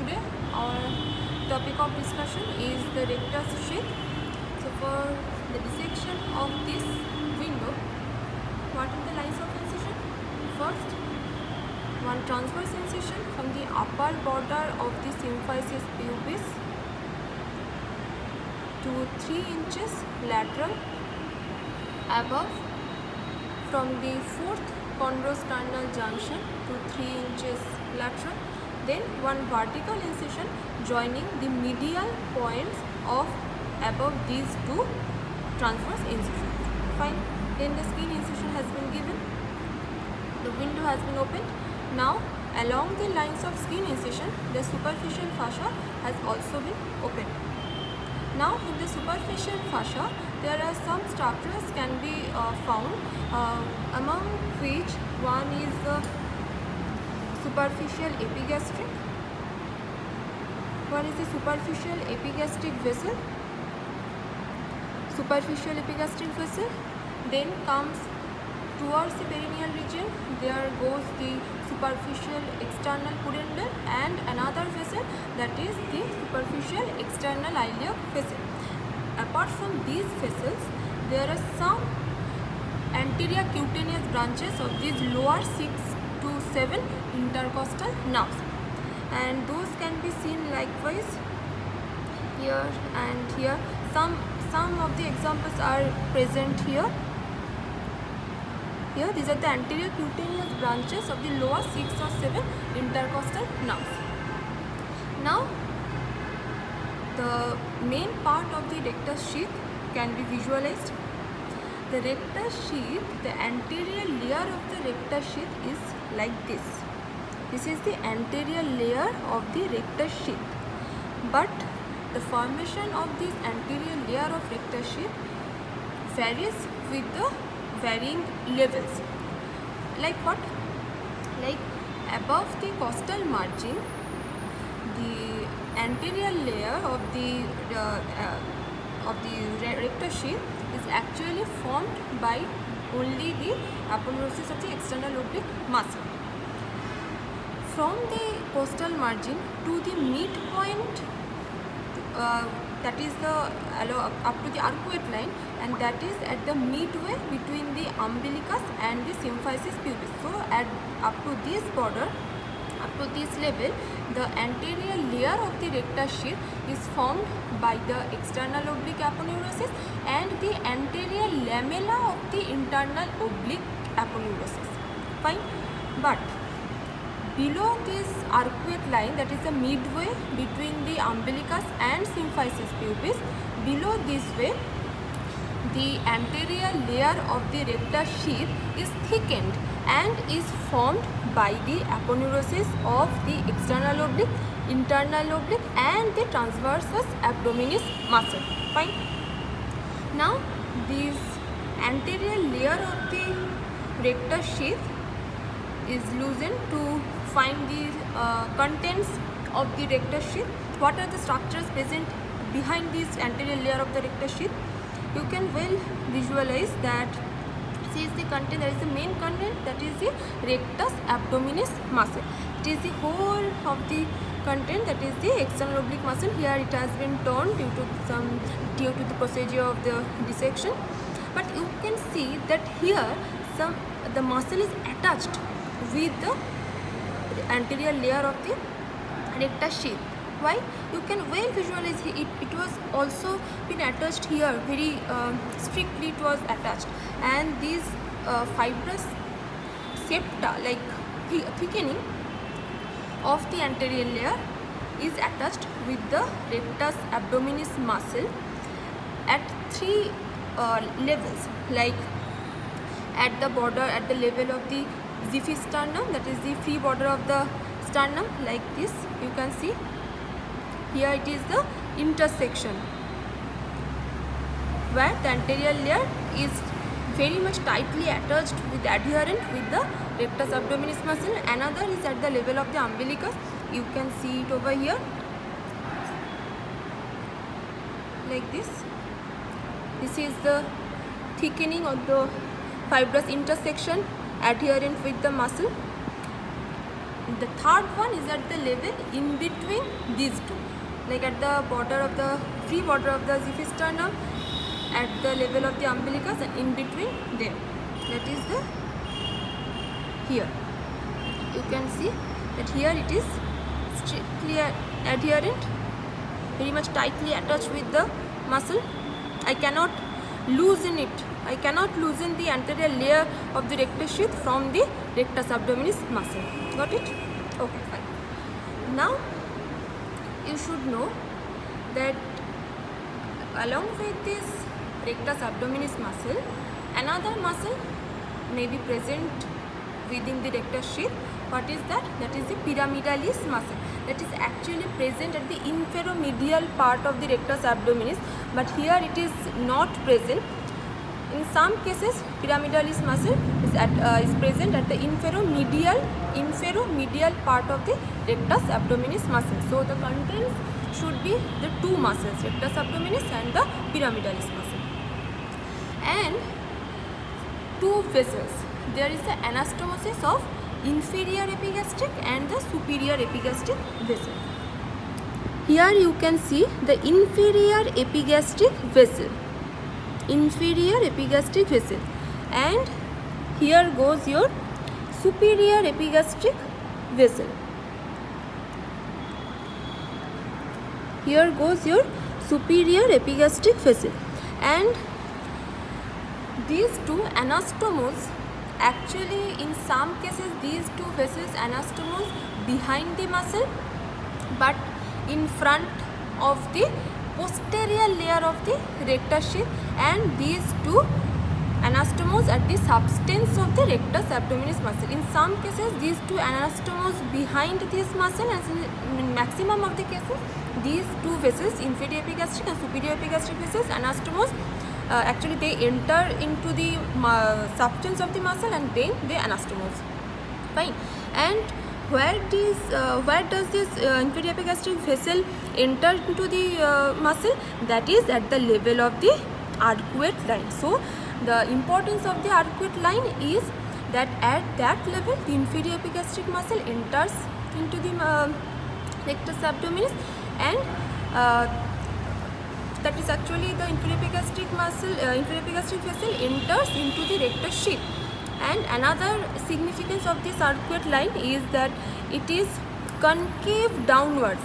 today our topic of discussion is the rectus sheath. So for the dissection of this window, what are the lines of incision? First, one transverse incision from the upper border of the symphysis pubis to 3 inches lateral above from the 4th chondrosternal junction to 3 inches lateral. Then one vertical incision joining the medial points of above these two transverse incisions. Fine. Then the skin incision has been given. The window has been opened. Now along the lines of skin incision, the superficial fascia has also been opened. Now in the superficial fascia, there are some structures can be found, among which one is the superficial epigastric. One is the superficial epigastric vessel. Superficial epigastric vessel. Then comes towards the perineal region. There goes the superficial external pudendal and another vessel, that is the superficial external iliac vessel. Apart from these vessels, there are some anterior cutaneous branches of these lower 6 to 7 intercostal nerves, and those can be seen likewise here and here. Some of the examples are present here. Here, these are the anterior cutaneous branches of the lower 6 or 7 intercostal nerves. Now, the main part of the rectus sheath can be visualized. The rectus sheath, the anterior layer of the rectus sheath is like this. This is the anterior layer of the rectus sheath. But the formation of this anterior layer of rectus sheath varies with the varying levels. Like what? Like above the costal margin, the anterior layer of the rectus sheath is actually formed by only the aponeurosis of the external oblique muscle. From the costal margin to the midpoint, that is the up to the arcuate line, and that is at the midway between the umbilicus and the symphysis pubis. So up to this border, up to this level, the anterior layer of the rectus sheath is formed by the external oblique aponeurosis and the anterior lamella of the internal oblique aponeurosis. Fine. But below this arcuate line, that is the midway between the umbilicus and symphysis pubis, below this way, the anterior layer of the rectus sheath is thickened and is formed by the aponeurosis of the external oblique, internal oblique and the transversus abdominis muscle. Fine. Now, this anterior layer of the rectus sheath is loosened to find the contents of the rectus sheath. What are the structures present behind this anterior layer of the rectus sheath? You can well visualize that. This is the content, that is the main content, that is the rectus abdominis muscle. It is the whole of the content, that is the external oblique muscle. Here it has been torn due to the procedure of the dissection. But you can see that here the muscle is attached with the anterior layer of the rectus sheath. Why? You can well visualize it was also been attached here, very strictly it was attached, and these fibrous septa, like thickening of the anterior layer, is attached with the rectus abdominis muscle at 3 levels, like at the border, at the level of the xiphisternum, that is the free border of the sternum, like this. You can see here it is the intersection where the anterior layer is very much tightly attached with adherent with the rectus abdominis muscle. Another is at the level of the umbilicus. You can see it over here like this. This is the thickening of the fibrous intersection adherent with the muscle. The third one is at the level in between these two, like at the border of the free border of the xiphisternum, at the level of the umbilicus, and in between them. That is the here. You can see that here it is strictly adherent, very much tightly attached with the muscle. I cannot loosen it. I cannot loosen the anterior layer of the rectus sheath from the rectus abdominis muscle. Got it? Okay, fine. Now you should know that along with this rectus abdominis muscle, another muscle may be present within the rectus sheath. What is that? That is the pyramidalis muscle. That is actually present at the inferomedial part of the rectus abdominis, but here it is not present. In some cases, pyramidalis muscle is present at the inferomedial part of the rectus abdominis muscle. So the contents should be the two muscles, rectus abdominis and the pyramidalis muscle. And two vessels. There is the anastomosis of inferior epigastric and the superior epigastric vessel. Here you can see the inferior epigastric vessel. Inferior epigastric vessel, and here goes your superior epigastric vessel. Here goes your superior epigastric vessel, and these two anastomos, actually in some cases these two vessels anastomos behind the muscle, but in front of the posterior layer of the rectus sheath, and these two anastomos at the substance of the rectus abdominis muscle. In some cases these two anastomos behind this muscle, and in maximum of the cases these two vessels, inferior epigastric and superior epigastric vessels, anastomos, actually they enter into the substance of the muscle and then they anastomos. Fine. And where does this inferior epigastric vessel enter into the muscle? That is at the level of the arcuate line. So the importance of the arcuate line is that at that level the inferior epigastric muscle enters into the rectus abdominis, and that is actually the inferior epigastric muscle, inferior epigastric vessel enters into the rectus sheath. And another significance of this arcuate line is that it is concave downwards.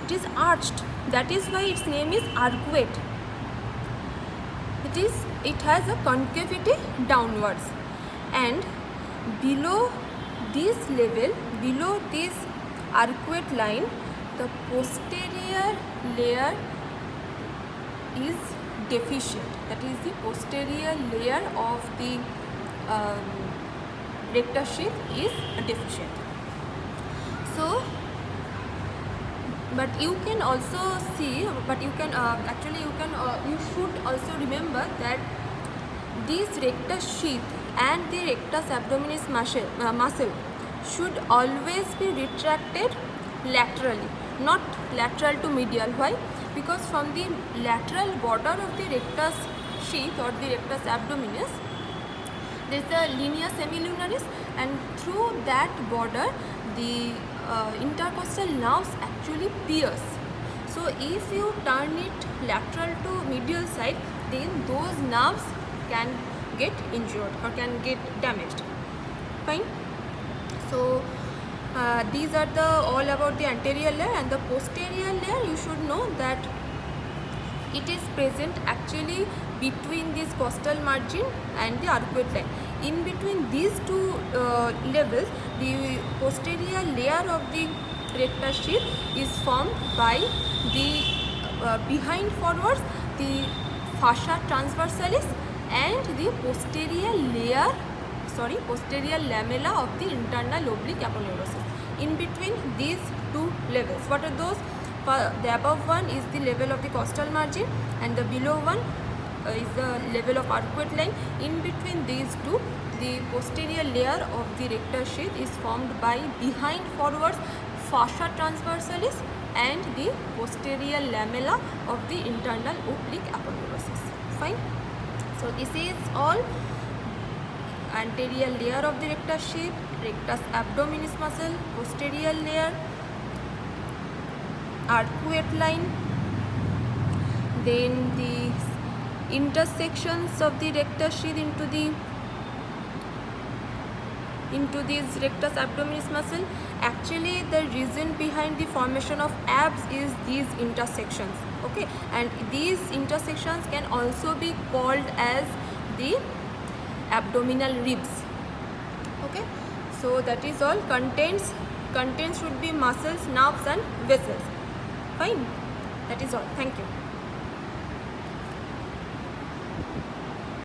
It is arched. That is why its name is arcuate. It has a concavity downwards, and below this level, below this arcuate line, the posterior layer is deficient. That is, the posterior layer of the rectus sheath is deficient. So, but you can also see, but you can you should also remember that this rectus sheath and the rectus abdominis muscle should always be retracted laterally, not lateral to medial. Why? Because from the lateral border of the rectus sheath or the rectus abdominis, there is a linea semilunaris, and through that border the intercostal nerves actually pierce. So if you turn it lateral to medial side, then those nerves can get injured or can get damaged. Fine. So these are all about the anterior layer, and the posterior layer you should know that it is present actually between this costal margin and the arcuate line. In between these two levels, the posterior layer of the rectus sheath is formed by the behind forwards the fascia transversalis and the posterior lamella of the internal oblique aponeurosis. In between these two levels, what are those? The above one is the level of the costal margin, and the below one is the level of arcuate line. In between these two, the posterior layer of the rectus sheath is formed by behind forwards fascia transversalis and the posterior lamella of the internal oblique aponeurosis. Fine. So this is all anterior layer of the rectus sheath, rectus abdominis muscle, posterior layer, arcuate line, then the intersections of the rectus sheath into this rectus abdominis muscle. Actually, the reason behind the formation of abs is these intersections. Okay, and these intersections can also be called as the abdominal ribs. Okay, so that is all. Contents should be muscles, nerves and vessels. Fine, that is all. Thank you.